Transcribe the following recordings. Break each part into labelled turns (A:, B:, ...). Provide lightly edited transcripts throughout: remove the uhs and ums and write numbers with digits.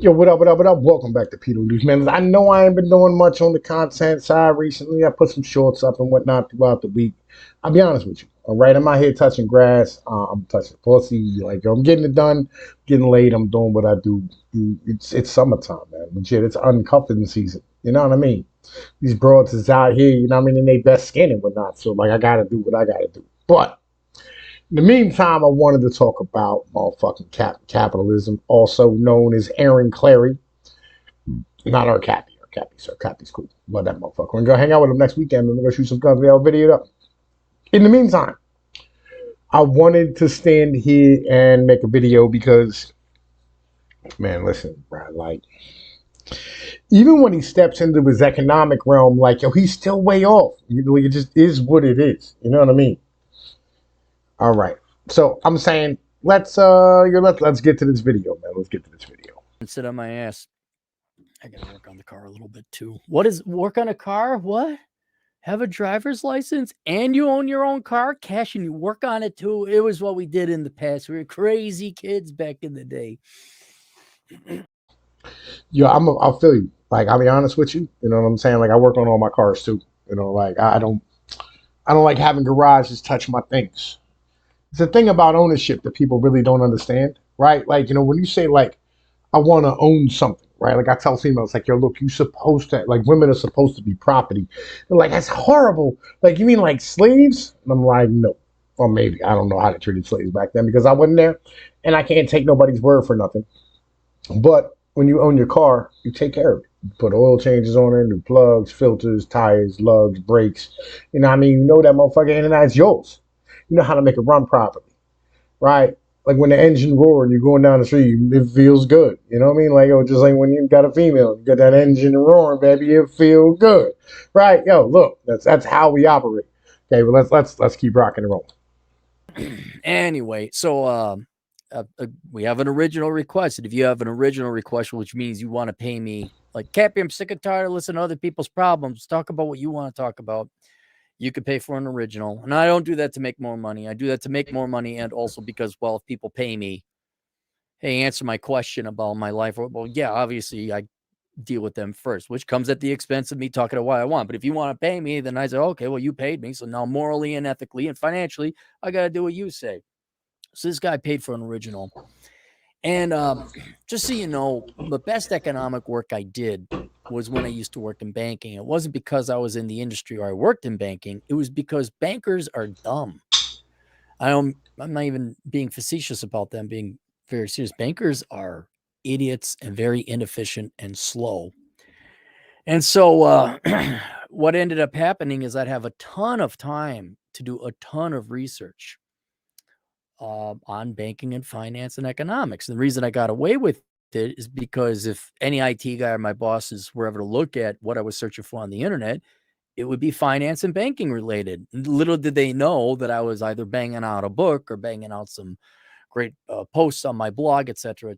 A: Yo, what up, what up, what up? Welcome back to Pnoid News, man. I know I ain't been doing much on the content side recently. I put some shorts up and whatnot throughout the week. I'll be honest with you. All right, I'm out here touching grass. I'm touching pussy. Like, I'm getting it done, getting laid. I'm doing what I do. It's summertime, man. Legit, it's uncuffing season. You know what I mean? These broads is out here, you know what I mean, in their best skin and whatnot. So, like, I got to do what I got to do. But in the meantime, I wanted to talk about motherfucking capitalism, also known as Aaron Clary. Not our Cappy. Cappy's cool. Love that motherfucker. We're going to go hang out with him next weekend. We're going to go shoot some guns. We have a video up. In the meantime, I wanted to stand here and make a video because, man, listen, bro, like, even when he steps into his economic realm, like, yo, he's still way off. You know, it just is what it is. You know what I mean? All right. So I'm saying let's get to this video, man. Let's get to this video.
B: And sit on my ass. I gotta work on the car a little bit too. What is work on a car? What? Have a driver's license and you own your own car? Cash and you work on it too. It was what we did in the past. We were crazy kids back in the day.
A: Yo, I'll feel you. Like, I'll be honest with you. You know what I'm saying? Like, I work on all my cars too. You know, like I don't like having garages touch my things. It's the thing about ownership that people really don't understand, right? Like, you know, when you say, like, I want to own something, right? Like, I tell females, like, yo, look, you supposed to, like, women are supposed to be property. They're like, that's horrible. Like, you mean like slaves? And I'm like, no. Or maybe. I don't know how they treated slaves back then because I wasn't there. And I can't take nobody's word for nothing. But when you own your car, you take care of it. You put oil changes on it, new plugs, filters, tires, lugs, brakes. You know what I mean? You know that motherfucker, and that's yours. You know how to make it run properly, right? Like when the engine roars and you're going down the street, it feels good. You know what I mean? Like, oh, just like when you got a female, you got that engine roaring, baby, it feels good, right? Yo, look, that's how we operate. Okay, well let's keep rocking and rolling.
B: Anyway, so we have an original request, and if you have an original request, which means you want to pay me, like, Cappy, I'm sick and tired of listening to other people's problems. Talk about what you want to talk about. You could pay for an original. And I don't do that to make more money. I do that to make more money. And also because, well, if people pay me, hey, answer my question about my life. Well, yeah, obviously I deal with them first, which comes at the expense of me talking about what I want. But if you want to pay me, then I say, okay, well, you paid me. So now morally and ethically and financially, I got to do what you say. So this guy paid for an original. And just so you know, the best economic work I did was when I used to work in banking. It wasn't because I was in the industry or I worked in banking. It was because bankers are dumb. I'm not even being facetious about them being very serious. Bankers are idiots and very inefficient and slow. And so what ended up happening is I'd have a ton of time to do a ton of research on banking and finance and economics. And the reason I got away with it is because if any IT guy or my bosses were ever to look at what I was searching for on the internet, it would be finance and banking related. Little did they know that I was either banging out a book or banging out some great posts on my blog, et cetera,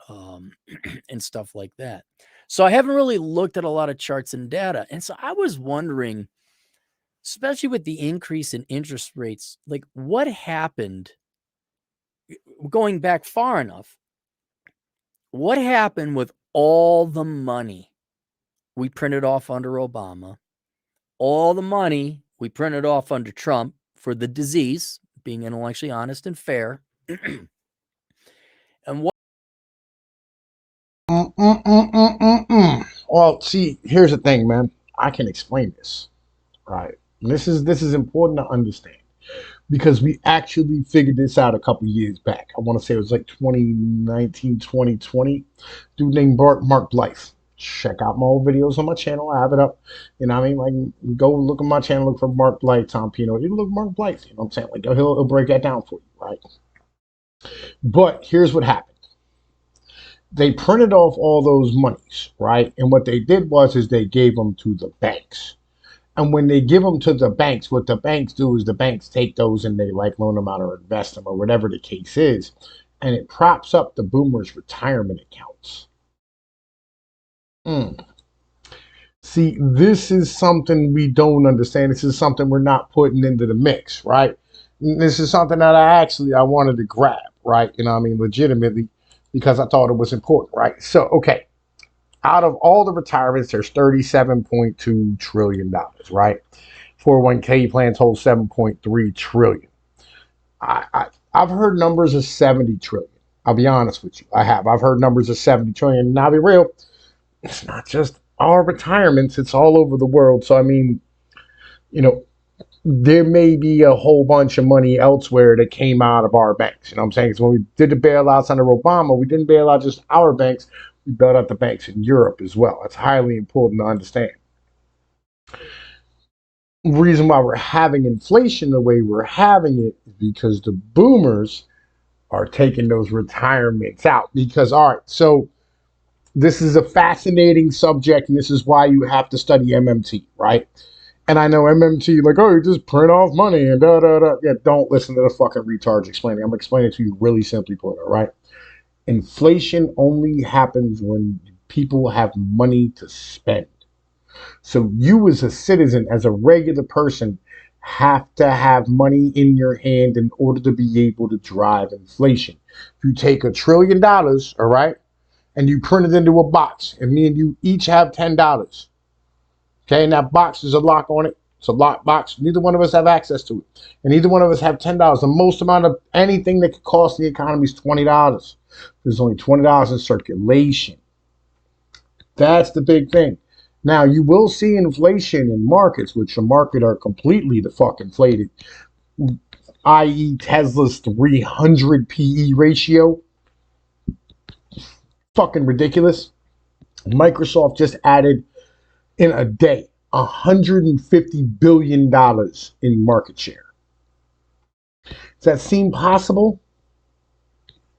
B: and stuff like that. So I haven't really looked at a lot of charts and data. And so I was wondering, especially with the increase in interest rates, like what happened going back far enough? What happened with all the money we printed off under Obama, all the money we printed off under Trump for the disease, being intellectually honest and fair, and what?
A: Well, see, here's the thing, man. I can explain this, right? And this is important to understand because we actually figured this out a couple years back. I want to say it was like 2019, 2020. Dude named Mark Blythe. Check out my old videos on my channel. I have it up. You know what I mean? Like, go look at my channel, look for Mark Blythe, Tom Pnoid. You look Mark Blythe. You know what I'm saying? Like, he'll break that down for you, right? But here's what happened. They printed off all those monies, right? And what they did is they gave them to the banks. And when they give them to the banks, what the banks do is the banks take those and they like loan them out or invest them or whatever the case is. And it props up the boomers' retirement accounts. See, this is something we don't understand. This is something we're not putting into the mix, right? This is something that I wanted to grab, right? You know what I mean? Legitimately, because I thought it was important, right? So, okay, out of all the retirements, there's $37.2 trillion, right? 401k plans hold 7.3 trillion. I've heard numbers of 70 trillion. I'll be honest with you. I've heard numbers of 70 trillion. And I'll be real. It's not just our retirements, it's all over the world. So, I mean, you know, there may be a whole bunch of money elsewhere that came out of our banks. You know what I'm saying? So when we did the bailouts under Obama, we didn't bail out just our banks, we bailed out the banks in Europe as well. It's highly important to understand. The reason why we're having inflation the way we're having it is because the boomers are taking those retirements out. Because, all right, so this is a fascinating subject, and this is why you have to study MMT, right? And I know MMT, like, oh, you just print off money and da da da. Yeah, don't listen to the fucking retards explaining. I'm explaining it to you really simply put, all right? Inflation only happens when people have money to spend. So you as a citizen, as a regular person, have to have money in your hand in order to be able to drive inflation. If you take $1 trillion, all right, and you print it into a box, and me and you each have $10. Okay, and that box, there's a lock on it. It's a locked box. Neither one of us have access to it. And neither one of us have $10. The most amount of anything that could cost the economy is $20. There's only $20 in circulation. That's the big thing. Now, you will see inflation in markets, which the market are completely the fuck inflated, i.e. Tesla's 300 PE ratio. Fucking ridiculous. Microsoft just added in a day $150 billion in market share. Does that seem possible?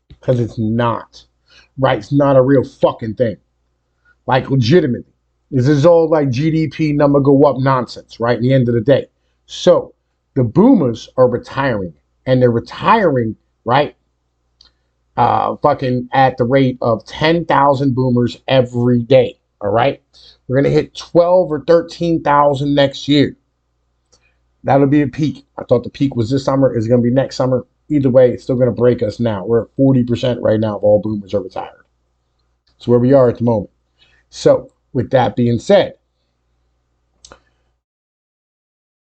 A: Because it's not. Right? It's not a real fucking thing. Like, legitimately. This is all like GDP number go up nonsense, right? At the end of the day. So, the boomers are retiring. And they're retiring, right? Fucking at the rate of 10,000 boomers every day. All right? We're going to hit 12 or 13,000 next year. That'll be a peak. I thought the peak was this summer. It's going to be next summer. Either way, it's still going to break us now. We're at 40% right now of all boomers are retired. That's where we are at the moment. So, with that being said,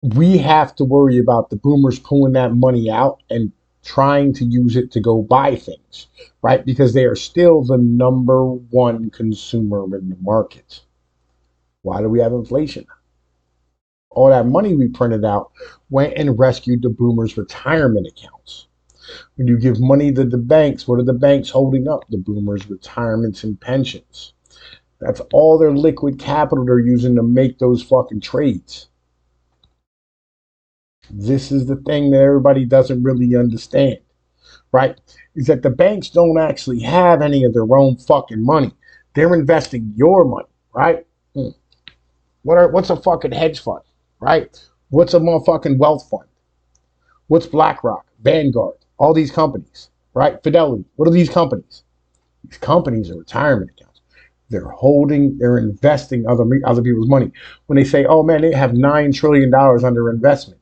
A: we have to worry about the boomers pulling that money out and trying to use it to go buy things, right? Because they are still the number one consumer in the market. Why do we have inflation? All that money we printed out went and rescued the boomers' retirement accounts. When you give money to the banks, what are the banks holding up? The boomers' retirements and pensions. That's all their liquid capital they're using to make those fucking trades. This is the thing that everybody doesn't really understand, right? Is that the banks don't actually have any of their own fucking money. They're investing your money, right? What's a fucking hedge fund, right? What's a motherfucking wealth fund? What's BlackRock, Vanguard, all these companies, right? Fidelity. What are these companies? These companies are retirement accounts. They're investing other people's money. When they say, oh man, they have $9 trillion under investment.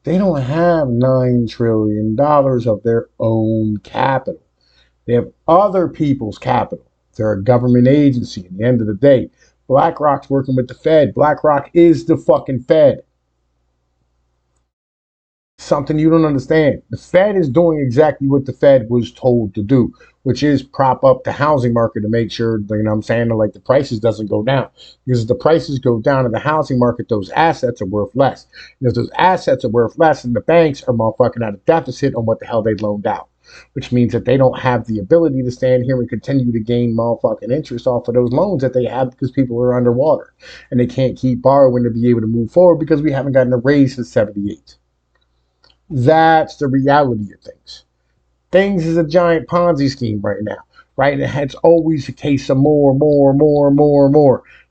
A: They don't have $9 trillion of their own capital. They have other people's capital. They're a government agency. At the end of the day, BlackRock's working with the Fed. BlackRock is the fucking Fed. Something you don't understand. The Fed is doing exactly what the Fed was told to do, which is prop up the housing market to make sure, you know what I'm saying, like the prices doesn't go down. Because if the prices go down in the housing market, those assets are worth less. And if those assets are worth less, then the banks are motherfucking at a deficit on what the hell they loaned out. Which means that they don't have the ability to stand here and continue to gain motherfucking interest off of those loans that they have because people are underwater. And they can't keep borrowing to be able to move forward because we haven't gotten a raise since 78. That's the reality of things. Things is a giant Ponzi scheme right now, right? And it's always a case of more.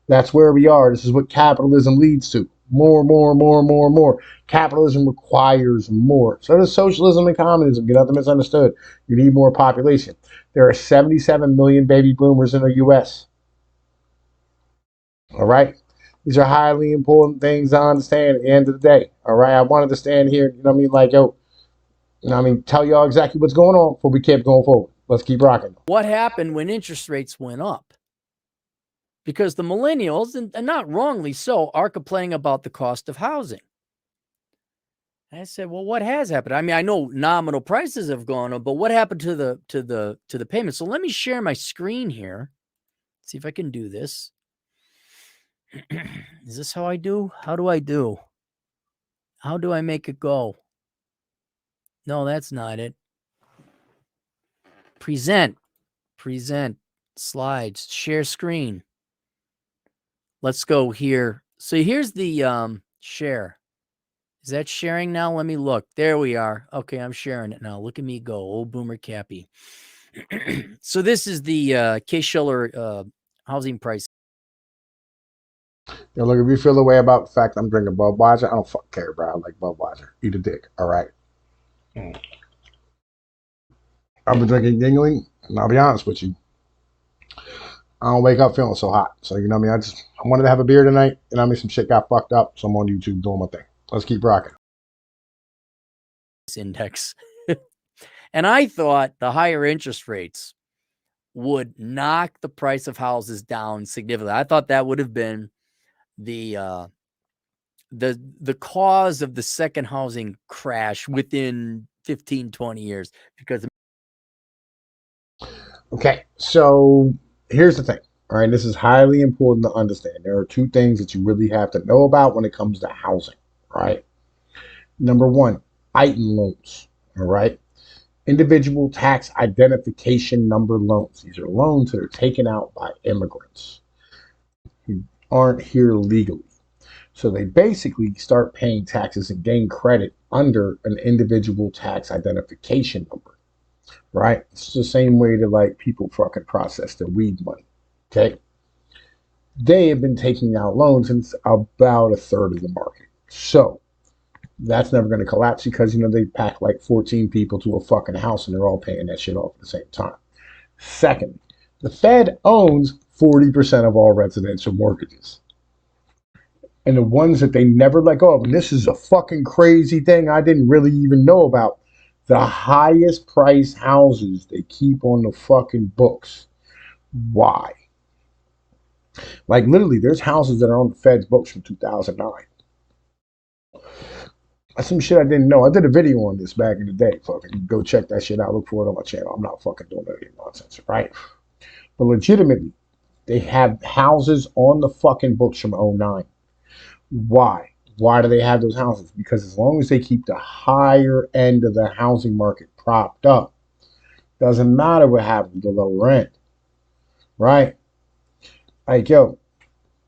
A: That's where we are. This is what capitalism leads to. More. Capitalism requires more. So does socialism and communism. Get nothing misunderstood. You need more population. There are 77 million baby boomers in the U.S. All right? These are highly important things to understand at the end of the day. All right? I wanted to stand here, you know what I mean, like, yo, you know what I mean, tell y'all exactly what's going on before we keep going forward. Let's keep rocking.
B: What happened when interest rates went up? Because the millennials, and not wrongly so, are complaining about the cost of housing. I said, well, what has happened? I mean, I know nominal prices have gone up, but what happened to the payment? So let me share my screen here. See if I can do this. Is this how I do? How do I do? How do I make it go? No, that's not it. Present slides, share screen. Let's go here. So here's the share. Is that sharing now? Let me look. There we are. Okay, I'm sharing it now. Look at me go, old boomer Cappy. So this is the Case-Shiller housing price.
A: Yo, look, if you feel the way about the fact I'm drinking Budweiser, I don't fuck care, bro. I like Budweiser. Eat a dick, all right? I've been drinking Yingling, and I'll be honest with you. I don't wake up feeling so hot. So, you know what I mean? I wanted to have a beer tonight, and I mean, some shit got fucked up, so I'm on YouTube doing my thing. Let's keep rocking.
B: Index. And I thought the higher interest rates would knock the price of houses down significantly. I thought that would have been the cause of the second housing crash within 15, 20 years. Because
A: Okay, so here's the thing. All right, this is highly important to understand. There are two things that you really have to know about when it comes to housing, right? Number one, ITIN loans, all right? Individual tax identification number loans. These are loans that are taken out by immigrants who aren't here legally. So they basically start paying taxes and gain credit under an individual tax identification number, right? It's the same way that like people fucking process their weed money, okay? They have been taking out loans since about a third of the market. So that's never going to collapse because, you know, they pack like 14 people to a fucking house and they're all paying that shit off at the same time. Second, the Fed owns 40% of all residential mortgages. And the ones that they never let go of, and this is a fucking crazy thing I didn't really even know about, the highest price houses they keep on the fucking books. Why? Like literally, there's houses that are on the Fed's books from 2009. That's some shit I didn't know. I did a video on this back in the day. Fucking go check that shit out. Look for it on my channel. I'm not fucking doing any nonsense, right? But legitimately, they have houses on the fucking books from '09. Why? Why do they have those houses? Because as long as they keep the higher end of the housing market propped up, doesn't matter what happens to the lower end, right? Like, yo,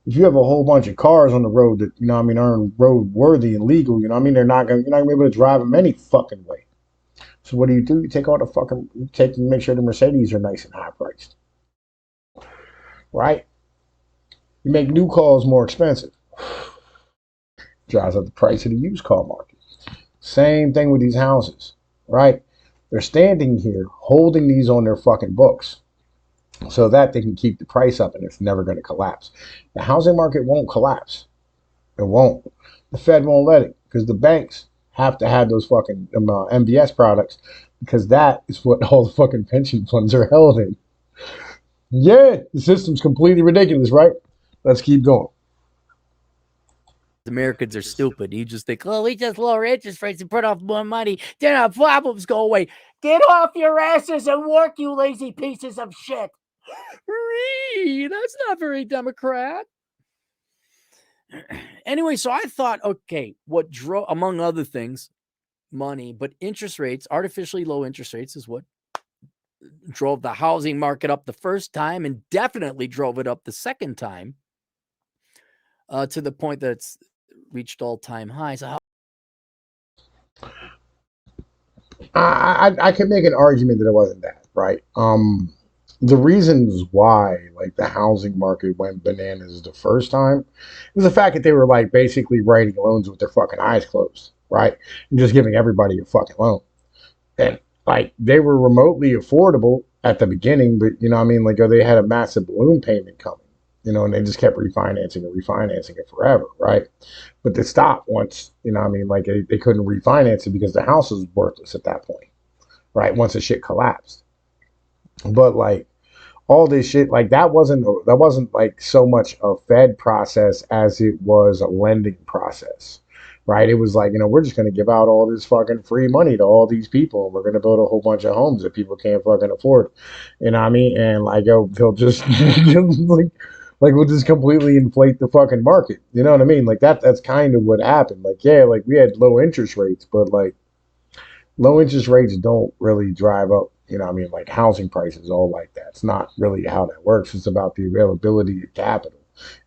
A: if you have a whole bunch of cars on the road that, you know what I mean, aren't road worthy and legal, you know what I mean, you're not gonna be able to drive them any fucking way. So what do? You take all the fucking, make sure the Mercedes are nice and high priced, right? You make new cars more expensive. Drives up the price of the used car market. Same thing with these houses, right? They're standing here holding these on their fucking books so that they can keep the price up and it's never going to collapse. The housing market won't collapse. It won't. The Fed won't let it because the banks have to have those fucking MBS products because that is what all the fucking pension funds are held in. Yeah, the system's completely ridiculous, right? Let's keep going.
B: Americans are stupid. You just think, oh, we just lower interest rates and put off more money. Then our problems go away. Get off your asses and work, you lazy pieces of shit. That's not very Democrat. Anyway, so I thought, okay, what drove, among other things, money, but interest rates, artificially low interest rates is what drove the housing market up the first time and definitely drove it up the second time to the point that it's reached all-time highs. So
A: I could make an argument that it wasn't that, right? The reasons why like the housing market went bananas the first time was the fact that they were like basically writing loans with their fucking eyes closed, right? And just giving everybody a fucking loan. And like they were remotely affordable at the beginning, but you know what I mean, like they had a massive balloon payment coming, you know, and they just kept refinancing and refinancing it forever, right? But they stopped once, you know what I mean, like they couldn't refinance it because the house was worthless at that point, right? Once the shit collapsed. But like all this shit, like that wasn't like so much a Fed process as it was a lending process, right? It was like, we're just gonna give out all this fucking free money to all these people, and we're gonna build a whole bunch of homes that people can't fucking afford. You know what I mean? And like, they'll just like we'll just completely inflate the fucking market. You know what I mean? Like that's kind of what happened. Like, yeah, like we had low interest rates, but like low interest rates don't really drive up, like housing prices, all like that. It's not really how that works. It's about the availability of capital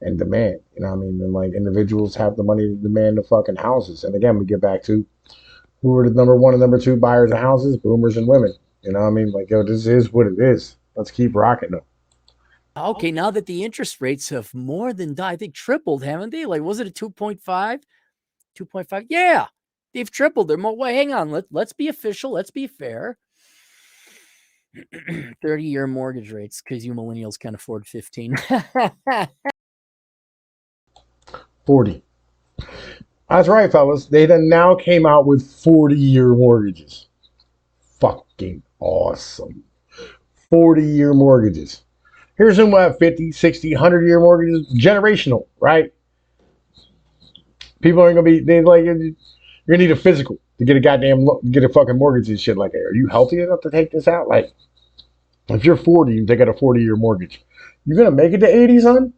A: and demand. And like individuals have the money to demand the fucking houses. And again, we get back to who are the number one and number two buyers of houses? Boomers and women. Like, yo, this is what it is. Let's keep rocking them.
B: Okay, now that the interest rates have more than, I think, tripled, haven't they? Like, was it a 2.5? 2.5? Yeah, they've tripled. They're more. Wait, hang on. Let's be official. Let's be fair. 30-year mortgage rates, because you millennials can't afford 15.
A: 40. That's right, fellas. They then now came out with 40-year mortgages. Fucking awesome. 40-year mortgages. Here's some 50, 60, 100-year mortgages. Generational, right? People aren't going to be, you're going to need a physical to get a fucking mortgage and shit like that. Are you healthy enough to take this out? Like, if you're 40 and they got a 40-year mortgage, you're going to make it to 80, son?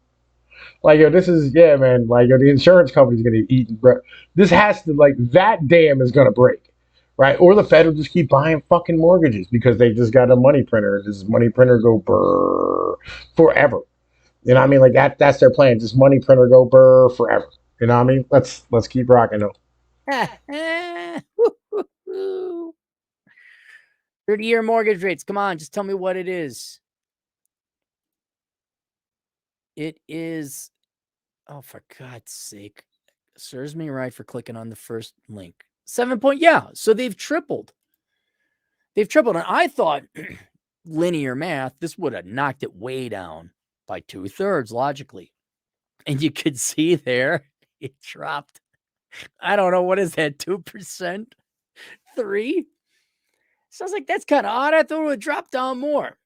A: Like, yo, this is, yeah, man. Like, yo, the insurance company's going to eat. This has to, like, that dam is going to break, right? Or the Fed will just keep buying fucking mortgages because they just got a money printer. This money printer go brr forever. You know what I mean? Like, that's their plan. This money printer go brr forever. You know what I mean? Let's keep rocking though.
B: 30-year mortgage rates. Come on, just tell me what it is. It is, oh, for God's sake. Serves me right for clicking on the first link. 7 point, yeah. So they've tripled. They've tripled. And I thought linear math, this would have knocked it way down by 2/3 logically. And you could see there, it dropped. I don't know. What is that? 2%? 3? Sounds like that's kind of odd. I thought it would drop down more.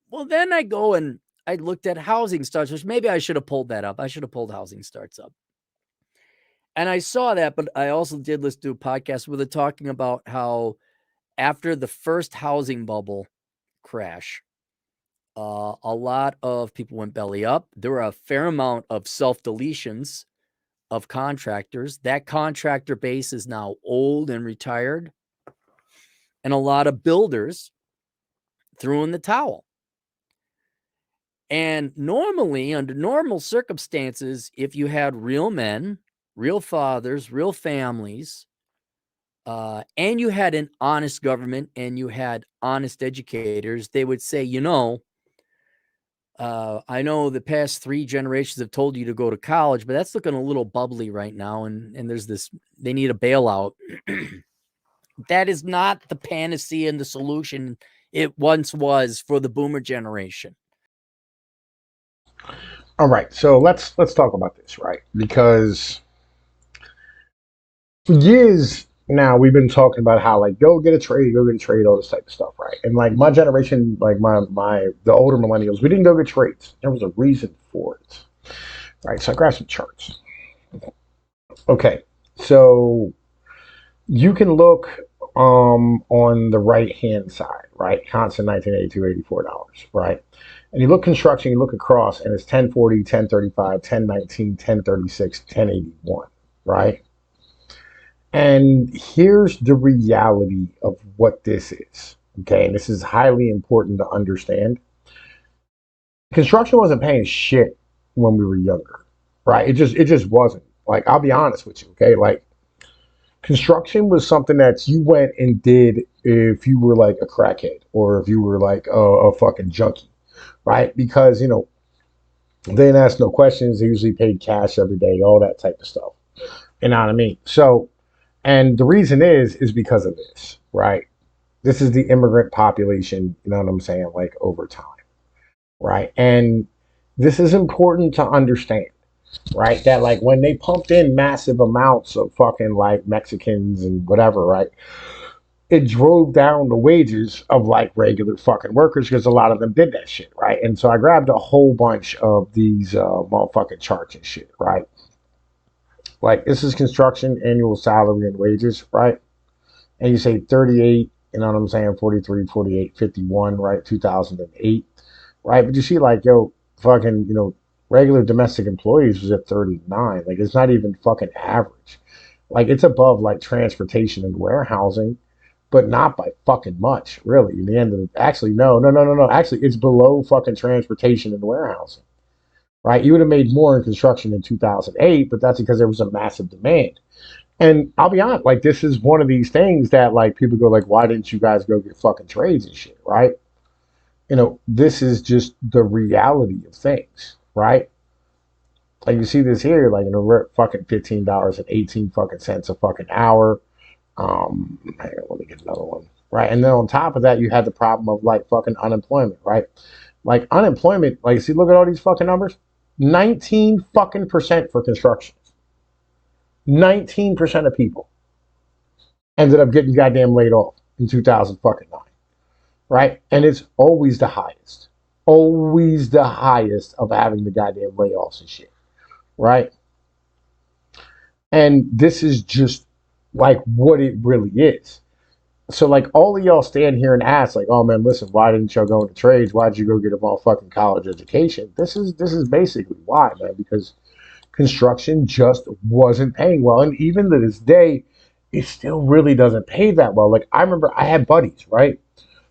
B: Well, then I go and I looked at housing starts, which maybe I should have pulled that up. I should have pulled housing starts up. And I saw that, but I also did listen to a podcast where they're talking about how after the first housing bubble crash, a lot of people went belly up. There were a fair amount of self-deletions of contractors. That contractor base is now old and retired. And a lot of builders threw in the towel. And normally, under normal circumstances, if you had real men, real fathers, real families, and you had an honest government and you had honest educators, they would say, I know the past 3 generations have told you to go to college, but that's looking a little bubbly right now. And there's this, they need a bailout. That is not the panacea and the solution it once was for the boomer generation.
A: All right, so let's talk about this, right? Because for years now we've been talking about how like go get a trade, all this type of stuff, right? And like my generation, like the older millennials, we didn't go get trades. There was a reason for it, right? So I grabbed some charts. Okay, so you can look on the right hand side, right? Constant 1982, $84, right? And you look construction, you look across, and it's 1040, 1035, 1019, 1036, 1081, right? And here's the reality of what this is. Okay, and this is highly important to understand. Construction wasn't paying shit when we were younger, right? It just wasn't. Like, I'll be honest with you, okay? Like, construction was something that you went and did if you were like a crackhead or if you were like a fucking junkie, right? Because, they didn't ask no questions. They usually paid cash every day, all that type of stuff. You know what I mean? So, and the reason is because of this, right? This is the immigrant population, you know what I'm saying? Like over time, right? And this is important to understand, right? That like when they pumped in massive amounts of fucking like Mexicans and whatever, right? it drove down the wages of like regular fucking workers because a lot of them did that shit, right? And so I grabbed a whole bunch of these motherfucking charts and shit, right? Like this is construction annual salary and wages, right? And you say 38, you know what I'm saying, 43, 48, 51, right? 2008, right? But you see, like, yo, fucking, regular domestic employees was at 39. Like, it's not even fucking average. Like, it's above, like, transportation and warehousing, but not by fucking much, really. In the end of the, actually, no. Actually, it's below fucking transportation and warehousing, right? You would have made more in construction in 2008, but that's because there was a massive demand. And I'll be honest, like this is one of these things that like people go like, why didn't you guys go get fucking trades and shit, right? This is just the reality of things, right? Like you see this here, like we're at fucking $15.18 a fucking hour. Hang on, let me get another one, right? And then on top of that, you had the problem of like fucking unemployment, right? Like unemployment, like see, look at all these fucking numbers, 19 fucking percent for construction. 19% of people ended up getting goddamn laid off in 2009, right? And it's always the highest of having the goddamn layoffs and shit, right? And this is just like what it really is. So like all of y'all stand here and ask like, oh man, listen, why didn't y'all go into trades? Why'd you go get a motherfucking college education? This is basically why, man, because construction just wasn't paying well. And even to this day, it still really doesn't pay that well. Like I remember I had buddies, right,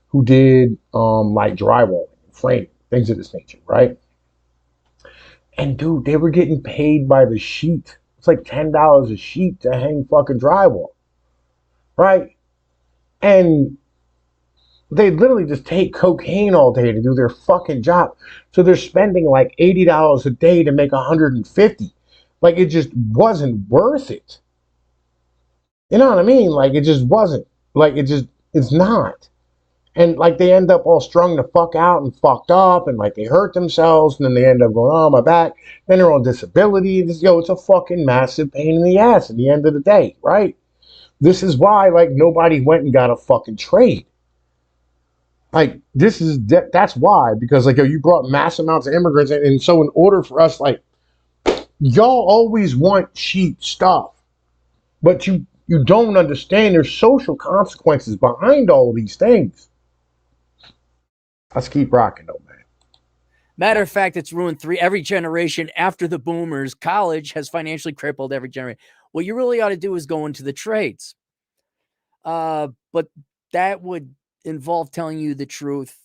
A: who did like drywall, framing, things of this nature, right? And dude, they were getting paid by the sheet. It's like $10 a sheet to hang fucking drywall, right? And they literally just take cocaine all day to do their fucking job. So they're spending like $80 a day to make 150. Like it just wasn't worth it. You know what I mean? Like it just wasn't. Like it's not. And like they end up all strung the fuck out and fucked up and like they hurt themselves and then they end up going, oh my back. Then they're on disability. It's a fucking massive pain in the ass at the end of the day, right? This is why like nobody went and got a fucking trade. Like that's why, because like you brought mass amounts of immigrants in, and so in order for us, like y'all always want cheap stuff, but you don't understand there's social consequences behind all these things. Let's keep rocking though, man.
B: Matter of fact, it's ruined every generation after the boomers. College has financially crippled every generation. What you really ought to do is go into the trades. But that would involve telling you the truth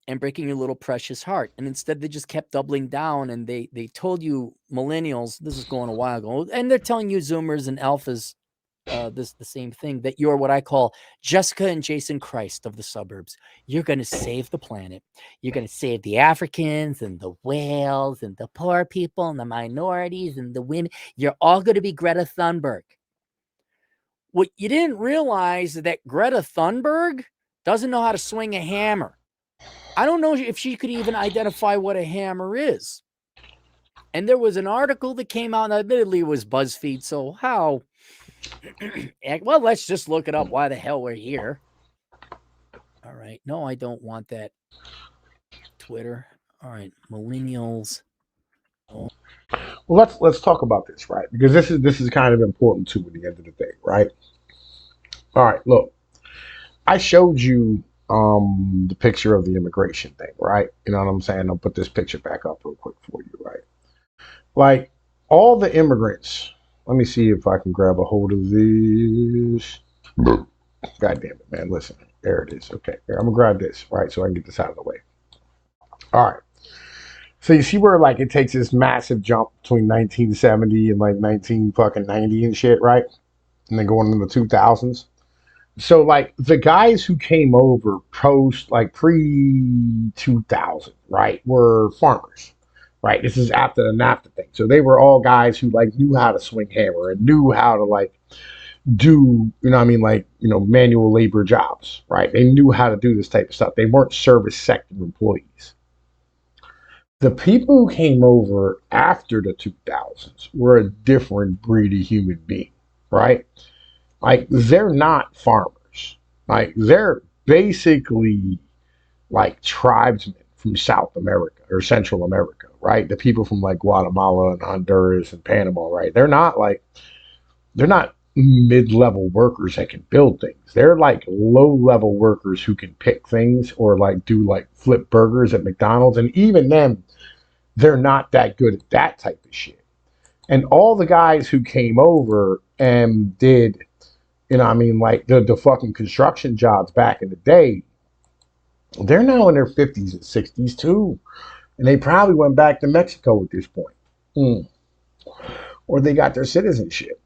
B: and breaking your little precious heart. And instead, they just kept doubling down and they told you millennials, this is going a while ago, and they're telling you Zoomers and Alphas the same thing, that you're what I call Jessica and Jason Christ of the suburbs. You're going to save the planet. You're going to save the Africans and the whales and the poor people and the minorities and the women. You're all going to be Greta Thunberg. What you didn't realize is that Greta Thunberg doesn't know how to swing a hammer. I don't know if she could even identify what a hammer is. And there was an article that came out, and admittedly it was BuzzFeed, so how? Well, let's just look it up. Why the hell we're here? All right. No, I don't want that. Twitter. All right. Millennials.
A: Well, let's talk about this, right? Because this is kind of important too at the end of the day, right? All right, look. I showed you the picture of the immigration thing, right? You know what I'm saying? I'll put this picture back up real quick for you, right? Like all the immigrants. Let me see if I can grab a hold of this. God damn it, man. Listen, there it is. Okay, here, I'm gonna grab this, right, so I can get this out of the way. All right. So you see where like it takes this massive jump between 1970 and like 19 fucking 90 and shit, right? And then going into the 2000s. So like the guys who came over post like pre 2000, right, were farmers, right? This is after the NAFTA thing. So they were all guys who like knew how to swing hammer and knew how to like do, you know what I mean, like, manual labor jobs, right? They knew how to do this type of stuff. They weren't service sector employees. The people who came over after the 2000s were a different breed of human being, right? Like they're not farmers. Like they're basically like tribesmen from South America or Central America, right? The people from like Guatemala and Honduras and Panama, right? They're not mid-level workers that can build things. They're like low-level workers who can pick things or like do like flip burgers at McDonald's, and even them, they're not that good at that type of shit. And all the guys who came over and did, I mean, like the fucking construction jobs back in the day, they're now in their 50s and 60s too. And they probably went back to Mexico at this point. Mm. Or they got their citizenship.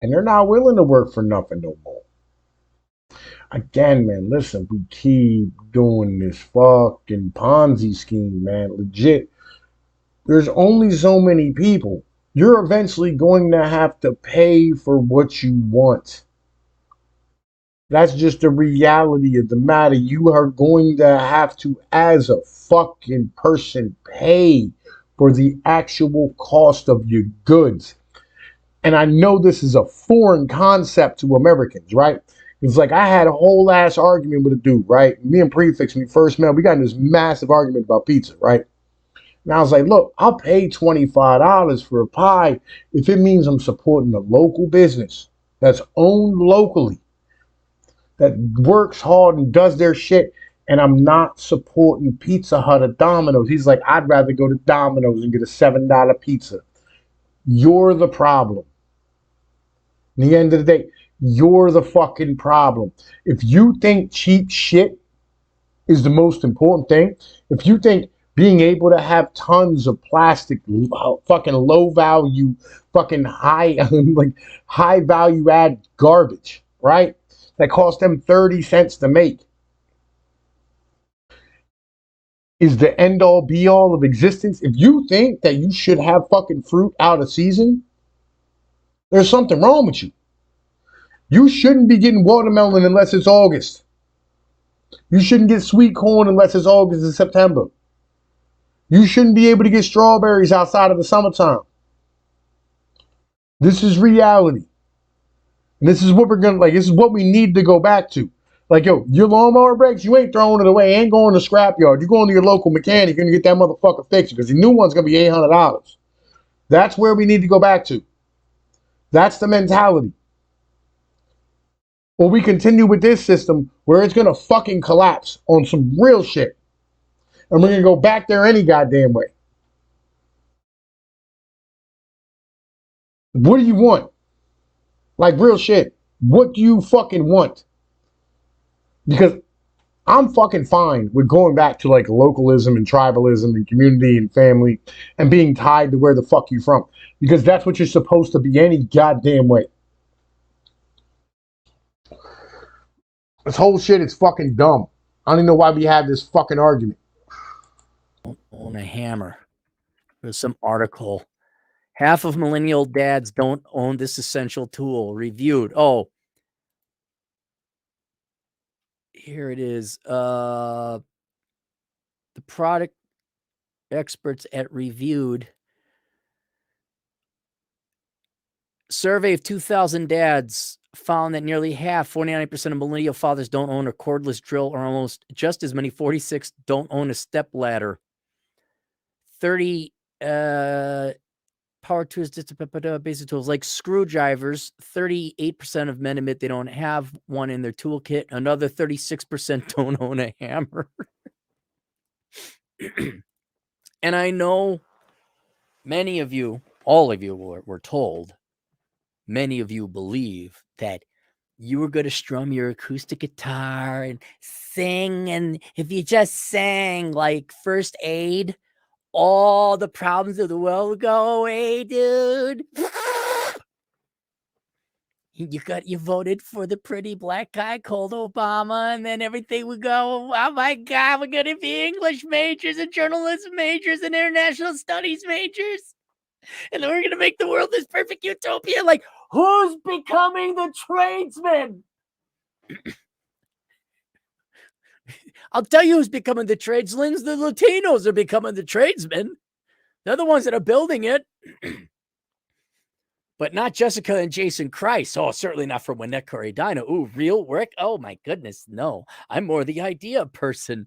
A: And they're not willing to work for nothing no more. Again, man, listen, we keep doing this fucking Ponzi scheme, man. Legit. There's only so many people. You're eventually going to have to pay for what you want. That's just the reality of the matter. You are going to have to, as a fucking person, pay for the actual cost of your goods. And I know this is a foreign concept to Americans, right? It's like I had a whole ass argument with a dude, right? Me and Prefix, when we first met, we got in this massive argument about pizza, right? And I was like, look, I'll pay $25 for a pie if it means I'm supporting a local business that's owned locally, that works hard and does their shit, and I'm not supporting Pizza Hut or Domino's. He's like, I'd rather go to Domino's and get a $7 pizza. You're the problem. In the end of the day, you're the fucking problem. If you think cheap shit is the most important thing, if you think being able to have tons of plastic, fucking low value, fucking high, like high value add garbage, right? That cost them 30 cents to make, is the end all be all of existence. If you think that you should have fucking fruit out of season, there's something wrong with you. You shouldn't be getting watermelon unless it's August. You shouldn't get sweet corn unless it's August and September. You shouldn't be able to get strawberries outside of the summertime. This is reality. And this is what we're gonna like. This is what we need to go back to. Like, yo, your lawnmower breaks, you ain't throwing it away, ain't going to the scrapyard. You're going to your local mechanic, you're gonna get that motherfucker fixed because your new one's gonna be $800. That's where we need to go back to. That's the mentality. Or we continue with this system where it's gonna fucking collapse on some real shit. And we're gonna go back there any goddamn way. What do you want? Like real shit. What do you fucking want? Because I'm fucking fine with going back to like localism and tribalism and community and family and being tied to where the fuck you from. Because that's what you're supposed to be any goddamn way. This whole shit is fucking dumb. I don't even know why we have this fucking argument.
B: On a hammer. There's some article. Half of millennial dads don't own this essential tool. Reviewed. Oh, here it is. The product experts at Reviewed survey of 2,000 dads found that nearly half, 49% of millennial fathers don't own a cordless drill, or almost just as many, 46, don't own a step ladder. 30 power tools, basic tools like screwdrivers. 38% of men admit they don't have one in their toolkit. Another 36% don't own a hammer. And I know many of you, all of you were told, many of you believe that you were going to strum your acoustic guitar and sing. And if you just sang like First Aid, all the problems of the world would go away, dude. You voted for the pretty black guy called Obama, and then everything would go, oh my God, we're going to be English majors and journalism majors and international studies majors. And then we're going to make the world this perfect utopia. Like, who's becoming the tradesman? I'll tell you who's becoming the tradesmen. The Latinos are becoming the tradesmen. They're the ones that are building it. But not Jessica and Jason Christ. Oh, certainly not from Winnetka or Edina. Ooh, real work? Oh my goodness, no. I'm more the idea person.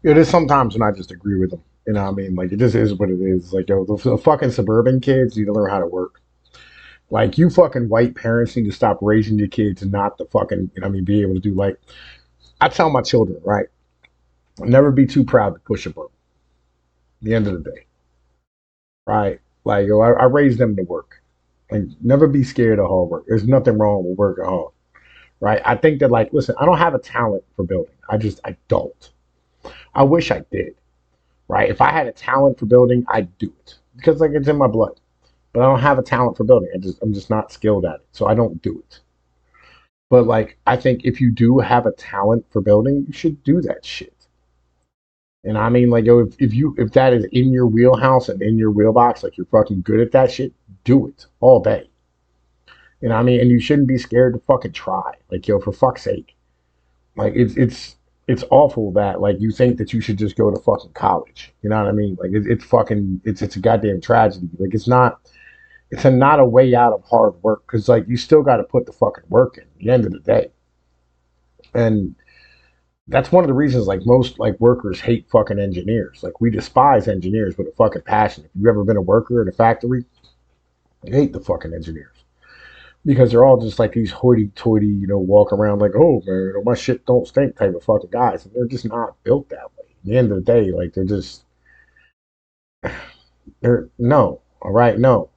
A: Yeah, there's sometimes when I just agree with them. You know what I mean? Like, it just is what it is. Like, yo, the fucking suburban kids need to learn how to work. Like, you fucking white parents need to stop raising your kids and not the fucking, you know what I mean, be able to do, like, I tell my children, right? Never be too proud to push a button. At the end of the day, right? Like, yo, I raised them to work. Like, never be scared of hard work. There's nothing wrong with working hard, right? I think that, like, listen, I don't have a talent for building. I don't. I wish I did, right? If I had a talent for building, I'd do it because, like, it's in my blood. But I don't have a talent for building. I'm just not skilled at it, so I don't do it. But like, I think if you do have a talent for building, you should do that shit. And I mean, like, yo, if that is in your wheelhouse and in your wheelbox, like you're fucking good at that shit, do it all day. You know what I mean? And you shouldn't be scared to fucking try. Like, yo, for fuck's sake. Like, it's awful that like you think that you should just go to fucking college. You know what I mean? Like, it's fucking it's a goddamn tragedy. Like, it's not a way out of hard work because like you still got to put the fucking work in at the end of the day. And that's one of the reasons like most like workers hate fucking engineers. Like, we despise engineers with a fucking passion. If you've ever been a worker at a factory, you hate the fucking engineers because they're all just like these hoity-toity, you know, walk around like, oh man, my shit don't stink type of fucking guys, and they're just not built that way. At the end of the day, like they're no, all right, no,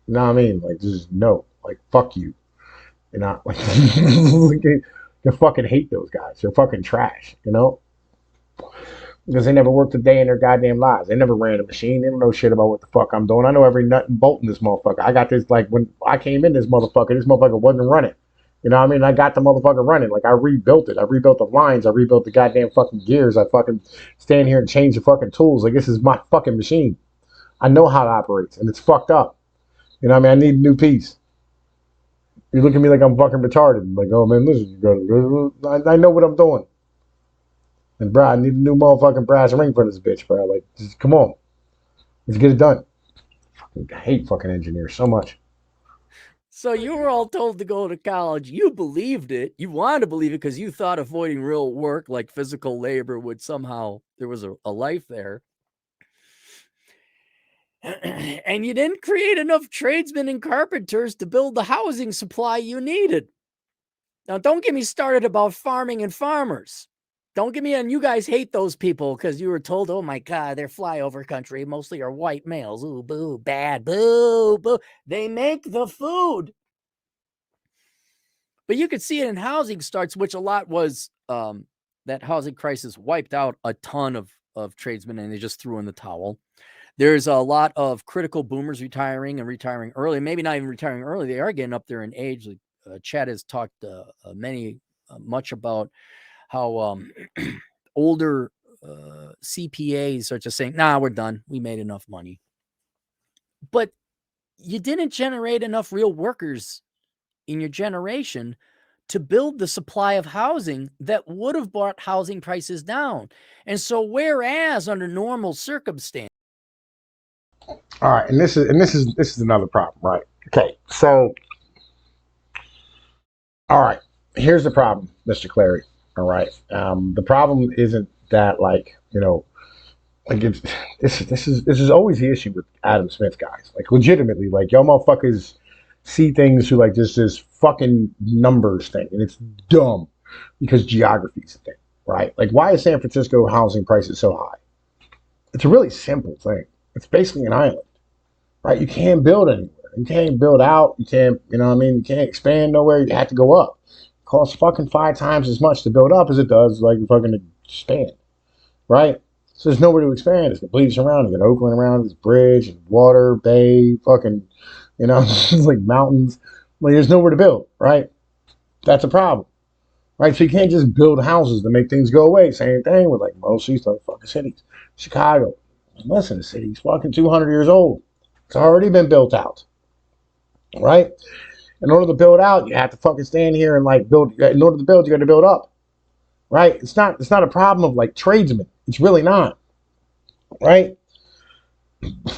A: you know what I mean? Like, just no, like fuck you. You're not like you fucking hate those guys. They're fucking trash, you know? Because they never worked a day in their goddamn lives. They never ran a machine. They don't know shit about what the fuck I'm doing. I know every nut and bolt in this motherfucker. I got this, like, when I came in this motherfucker wasn't running. You know what I mean? I got the motherfucker running. Like, I rebuilt it. I rebuilt the lines. I rebuilt the goddamn fucking gears. I fucking stand here and change the fucking tools. Like, this is my fucking machine. I know how it operates, and it's fucked up. You know what I mean? I need a new piece. You look at me like I'm fucking retarded. I'm like, oh man, listen, I know what I'm doing. And bro, I need a new motherfucking brass ring for this bitch, bro. Like, just come on, let's get it done. I hate fucking engineers so much.
B: So you were all told to go to college. You believed it. You wanted to believe it because you thought avoiding real work like physical labor would somehow, there was a life there. And you didn't create enough tradesmen and carpenters to build the housing supply you needed. Now, don't get me started about farming and farmers. Don't get me on. You guys hate those people because you were told, oh my God, they're flyover country. Mostly are white males. Ooh, boo, bad, boo, boo. They make the food. But you could see it in housing starts, which a lot was that housing crisis wiped out a ton of tradesmen and they just threw in the towel. There's a lot of critical boomers retiring and retiring early. Maybe not even retiring early. They are getting up there in age. Like, Chad has talked much about how older CPAs are just saying, nah, we're done. We made enough money. But you didn't generate enough real workers in your generation to build the supply of housing that would have brought housing prices down. And so whereas under normal circumstances,
A: All right, and this is another problem, right? Okay, so all right, here's the problem, Mr. Clary. All right, the problem isn't that like you know like it's this is always the issue with Adam Smith guys. Like, legitimately, like y'all motherfuckers see things through like this fucking numbers thing, and it's dumb because geography's a thing, right? Like, why is San Francisco housing prices so high? It's a really simple thing. It's basically an island, right? You can't build anywhere. You can't build out. You can't, you know what I mean? You can't expand nowhere. You have to go up. It costs fucking 5 times as much to build up as it does like fucking to expand, right? So there's nowhere to expand. It's completely surrounded. You got Oakland around this bridge and water, bay, fucking, you know, like mountains. Like, there's nowhere to build, right? That's a problem, right? So you can't just build houses to make things go away. Same thing with like most of these fucking cities. Chicago, listen, the city's fucking 200 years old. It's already been built out, right? In order to build out, you have to fucking stand here and like build. In order to build, you got to build up, right? It's not a problem of like tradesmen. It's really not, right?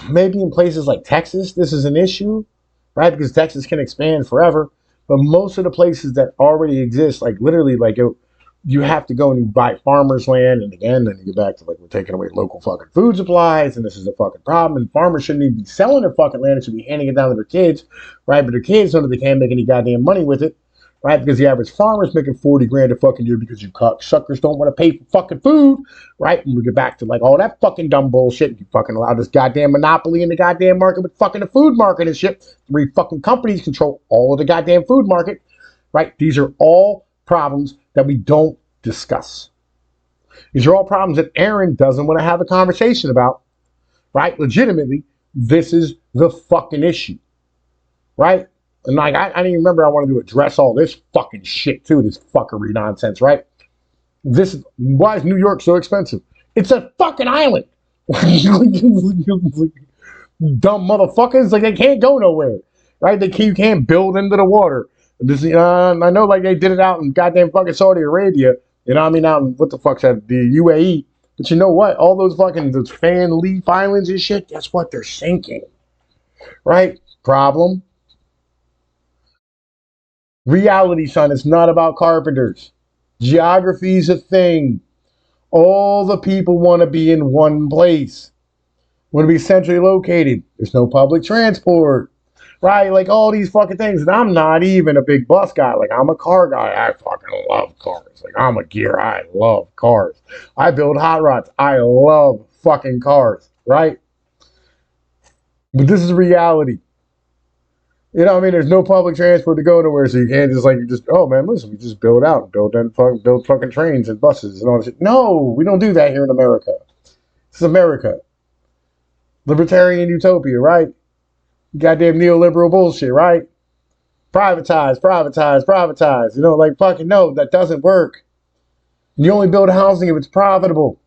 A: Maybe in places like Texas, this is an issue, right? Because Texas can expand forever. But most of the places that already exist, like literally, like you have to go and you buy farmers' land. And again, then you get back to like we're taking away local fucking food supplies, and this is a fucking problem. And farmers shouldn't even be selling their fucking land; it should be handing it down to their kids, right? But their kids know that they can't make any goddamn money with it, right? Because the average farmer is making 40 grand a fucking year because you suckers don't want to pay for fucking food, right? And we get back to like all that fucking dumb bullshit. You fucking allow this goddamn monopoly in the goddamn market with fucking the food market and shit. 3 fucking companies control all of the goddamn food market, right? These are all problems that we don't discuss. These are all problems that Aaron doesn't want to have a conversation about, right? Legitimately, this is the fucking issue, right? And like, I didn't even remember I wanted to address all this fucking shit too, this fuckery nonsense, right? This is why is New York so expensive? It's a fucking island. Dumb motherfuckers, like they can't go nowhere, right? You can't build into the water. This, I know, like they did it out in goddamn fucking Saudi Arabia. You know what I mean? Out in what the fuck's that? The UAE. But you know what? All those fucking those fan leaf islands and shit. Guess what? They're sinking, right? Problem. Reality, son. It's not about carpenters. Geography's a thing. All the people want to be in one place. Want to be centrally located. There's no public transport, right? Like all these fucking things. And I'm not even a big bus guy. Like I'm a car guy. I fucking love cars. Like I'm a gear. I love cars. I build hot rods. I love fucking cars, right? But this is reality. You know what I mean? There's no public transport to go nowhere, so you can't just like you just oh man, listen, we just build fucking trains and buses and all this shit. No, we don't do that here in America. This is America. Libertarian utopia, right? Goddamn neoliberal bullshit, right? Privatize, privatize, privatize. You know, like fucking no, that doesn't work. You only build housing if it's profitable.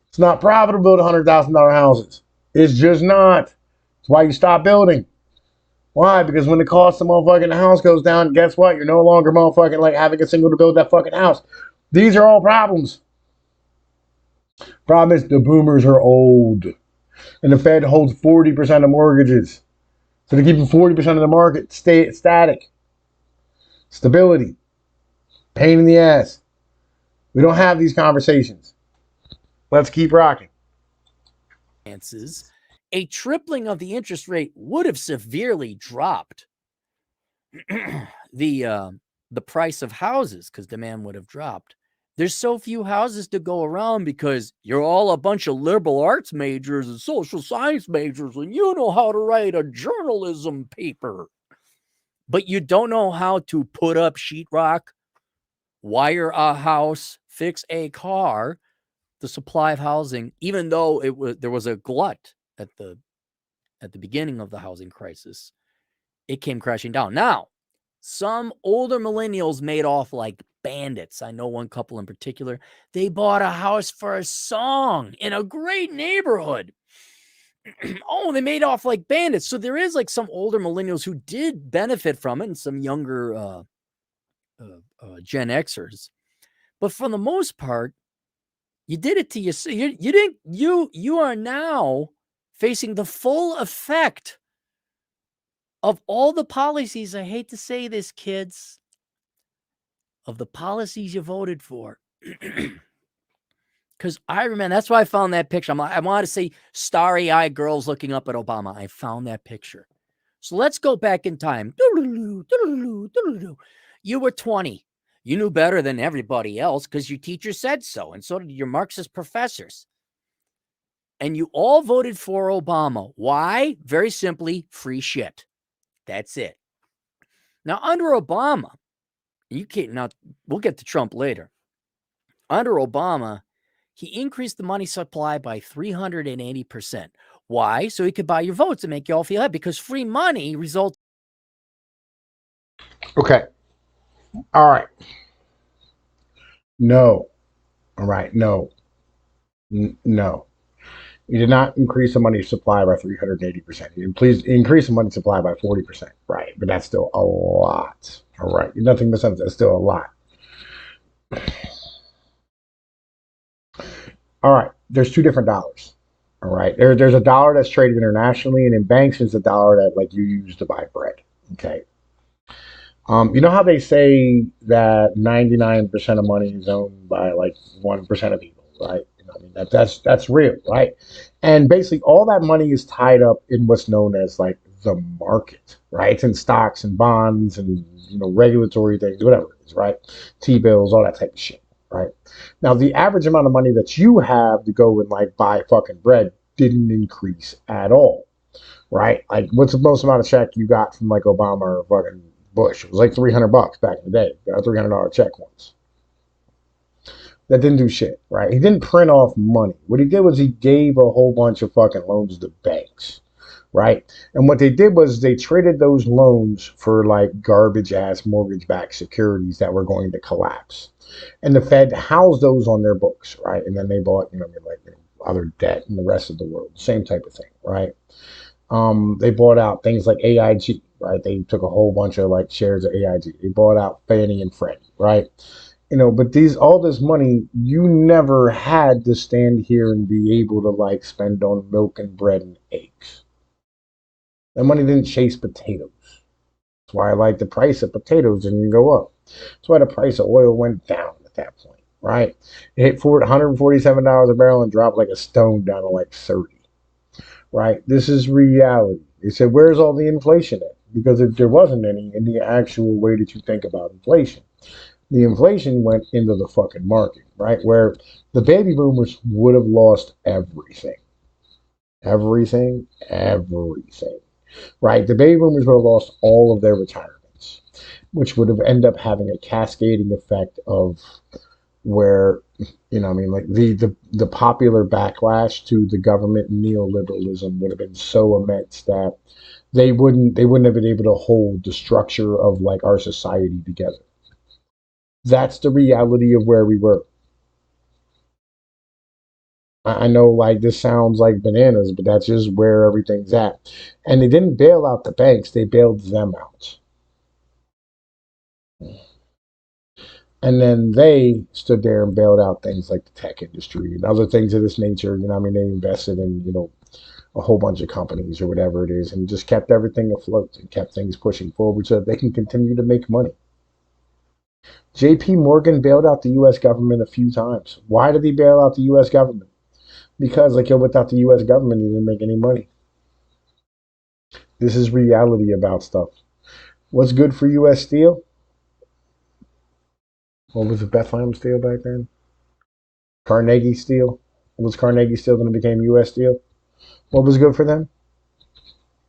A: It's not profitable to build $100,000 houses. It's just not. That's why you stop building. Why? Because when the cost of motherfucking house goes down, guess what? You're no longer motherfucking like having a single to build that fucking house. These are all problems. Problem is the boomers are old. And the Fed holds 40% of mortgages. So they're keeping 40% of the market static. Stability. Pain in the ass. We don't have these conversations. Let's keep rocking.
B: A tripling of the interest rate would have severely dropped the price of houses because demand would have dropped. There's so few houses to go around because you're all a bunch of liberal arts majors and social science majors, and you know how to write a journalism paper. But you don't know how to put up sheetrock, wire a house, fix a car. The supply of housing, even though there was a glut at the beginning of the housing crisis, it came crashing down. Now, some older millennials made off like bandits. I know one couple in particular. They bought a house for a song in a great neighborhood. Oh, they made off like bandits. So there is like some older millennials who did benefit from it and some younger Gen Xers. But for the most part, you did it to yourself. You are now facing the full effect of all the policies. I hate to say this, kids, of the policies you voted for. Because I remember, that's why I found that picture. I wanted to say starry-eyed girls looking up at Obama. I found that picture. So let's go back in time. You were 20. You knew better than everybody else because your teacher said so, and so did your Marxist professors. And you all voted for Obama. Why? Very simply, free shit. That's it. Now, under Obama, we'll get to Trump later. Under Obama, he increased the money supply by 380%. Why? So he could buy your votes and make you all feel happy, because free money results.
A: Okay. All right. No. All right. No. No. You did not increase the money supply by 380%. You please increase the money supply by 40%. Right. But that's still a lot. All right. Nothing but sense. That's still a lot. All right. There's two different dollars. All right. There's a dollar that's traded internationally, and in banks, it's a dollar that like you use to buy bread. Okay. You know how they say that 99% of money is owned by like 1% of people, right? You know, I mean that's real, right? And basically, all that money is tied up in what's known as like the market, right? It's in stocks and bonds and regulatory things, whatever it is, right? T bills, all that type of shit, right? Now, the average amount of money that you have to go and like buy fucking bread didn't increase at all, right? Like, what's the most amount of check you got from like Obama or fucking Bush? It was like $300 back in the day. Got a $300 check once. That didn't do shit, right? He didn't print off money. What he did was he gave a whole bunch of fucking loans to banks, right? And what they did was they traded those loans for like garbage ass mortgage backed securities that were going to collapse. And the Fed housed those on their books, right? And then they bought, other debt in the rest of the world. Same type of thing, right? They bought out things like AIG, right? They took a whole bunch of like shares of AIG. They bought out Fannie and Freddie, right? But all this money, you never had to stand here and be able to like spend on milk and bread and eggs. That money didn't chase potatoes. That's why like the price of potatoes didn't go up. That's why the price of oil went down at that point, right? It hit $147 a barrel and dropped like a stone down to like 30. Right? This is reality. They said, where's all the inflation at? Because if there wasn't any in the actual way that you think about inflation, the inflation went into the fucking market, right? Where the baby boomers would have lost everything. Everything. Right? The baby boomers would have lost all of their retirements, which would have ended up having a cascading effect of where like the popular backlash to the government neoliberalism would have been so immense that they wouldn't have been able to hold the structure of like our society together. That's the reality of where we were. I know like this sounds like bananas, but that's just where everything's at. And they didn't bail out the banks, they bailed them out. And then they stood there and bailed out things like the tech industry and other things of this nature. They invested in, a whole bunch of companies or whatever it is and just kept everything afloat and kept things pushing forward so that they can continue to make money. JP Morgan bailed out the US government a few times. Why did he bail out the US government? Because, like, without the US government, he didn't make any money. This is reality about stuff. What's good for US Steel? What was it, Bethlehem Steel back then? Carnegie Steel? What was Carnegie Steel then it became US Steel? What was good for them?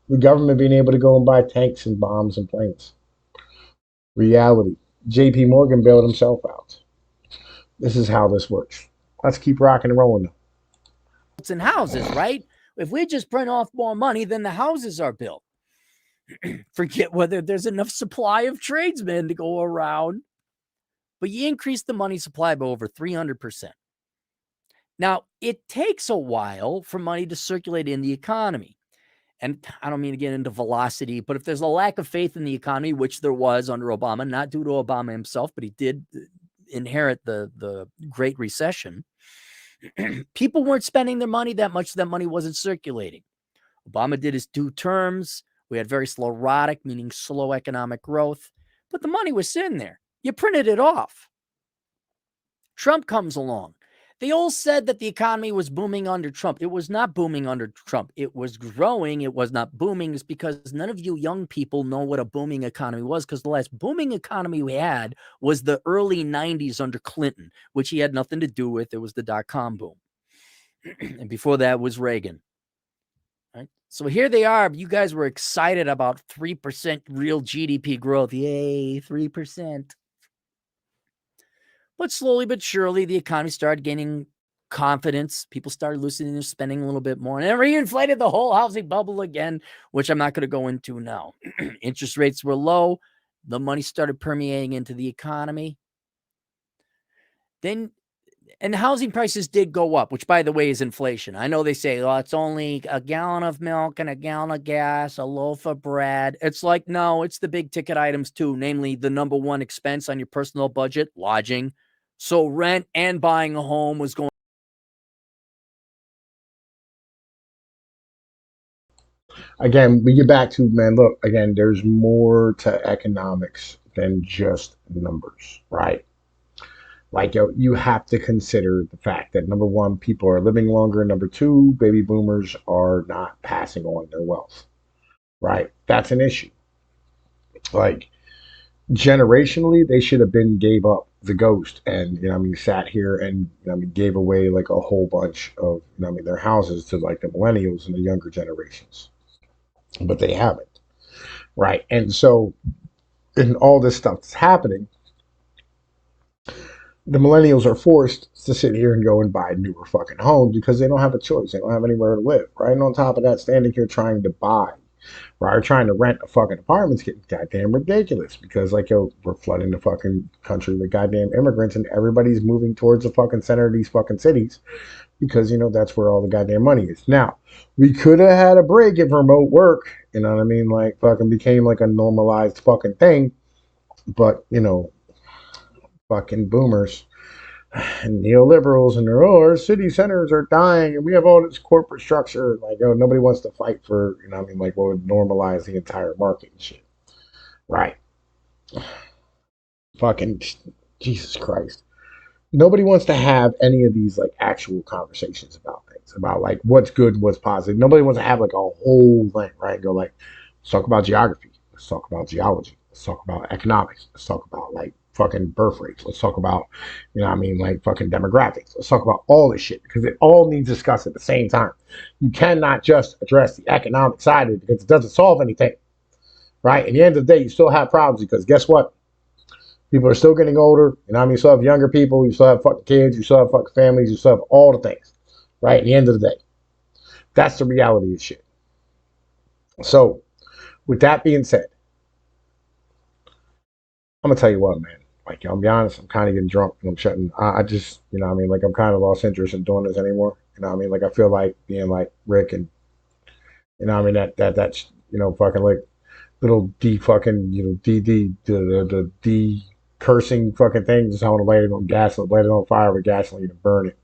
A: The government being able to go and buy tanks and bombs and planes. Reality. JP Morgan bailed himself out. This is how this works. Let's keep rocking and rolling.
B: And houses, right? If we just print off more money, then the houses are built. Forget whether there's enough supply of tradesmen to go around. But you increase the money supply by over 300%. Now, it takes a while for money to circulate in the economy. And I don't mean to get into velocity, but if there's a lack of faith in the economy, which there was under Obama, not due to Obama himself, but he did inherit the Great Recession, people weren't spending their money that much, so that money wasn't circulating. Obama did his 2 terms. We had very sclerotic, meaning slow economic growth, but the money was sitting there. You printed it off. Trump comes along. They all said that the economy was booming under Trump. It was not booming under Trump. It was growing. It was not booming. It's because none of you young people know what a booming economy was, because the last booming economy we had was the early 90s under Clinton, which he had nothing to do with. It was the dot-com boom. And before that was Reagan. Right? So here they are. You guys were excited about 3% real GDP growth. Yay, 3%. But slowly but surely, the economy started gaining confidence. People started loosening their spending a little bit more, and it reinflated the whole housing bubble again, which I'm not going to go into now. Interest rates were low. The money started permeating into the economy. And housing prices did go up, which, by the way, is inflation. I know they say, oh, it's only a gallon of milk and a gallon of gas, a loaf of bread. It's like, no, it's the big ticket items too, namely the number one expense on your personal budget, lodging. So rent and buying a home was going
A: again, we get back to, man, look, again, there's more to economics than just numbers, right? Like, yo, you have to consider the fact that number one, people are living longer. Number two, baby boomers are not passing on their wealth, right? That's an issue. Like, generationally, they should have been gave up the ghost and, I mean, sat here and, I mean, gave away like a whole bunch of, I mean, their houses to like the millennials and the younger generations, but they haven't, right? And so, in all this stuff that's happening, the millennials are forced to sit here and go and buy newer fucking homes because they don't have a choice. They don't have anywhere to live. Right. And on top of that, standing here trying to buy, right, or trying to rent a fucking apartment's getting goddamn ridiculous because, like, yo, we're flooding the fucking country with goddamn immigrants and everybody's moving towards the fucking center of these fucking cities because, that's where all the goddamn money is. Now, we could have had a break if remote work, you know what I mean, like fucking became like a normalized fucking thing. But, fucking boomers and neoliberals and they're, oh, our city centers are dying and we have all this corporate structure. Like, oh, nobody wants to fight for, I mean, like what would normalize the entire market and shit. Right. Fucking Jesus Christ. Nobody wants to have any of these like actual conversations about things, about like what's good, what's positive. Nobody wants to have like a whole thing, right? Go like, let's talk about geography. Let's talk about geology. Let's talk about economics. Let's talk about like fucking birth rates. Let's talk about, I mean, like fucking demographics. Let's talk about all this shit because it all needs discussed at the same time. You cannot just address the economic side of it because it doesn't solve anything, right? At the end of the day, you still have problems because guess what? People are still getting older. I mean, you still have younger people. You still have fucking kids. You still have fucking families. You still have all the things, right? At the end of the day, that's the reality of shit. So, with that being said, I'm gonna tell you what, man. Like, I'm be honest, I'm kind of getting drunk and I'm shutting. I just, I mean, like, I'm kind of lost interest in doing this anymore. I mean, like, I feel like being like Rick and, I mean, that's, fucking like little D fucking, the D cursing fucking thing. Just I want to light it on gas, light it on fire with gasoline and burn it.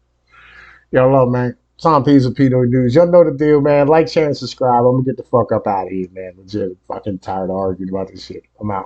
A: Yo, love, man. Tom P's with Pnoid News. Y'all know the deal, man. Like, share, and subscribe. I'm gonna get the fuck up out of here, man. Legit, fucking tired of arguing about this shit. I'm out.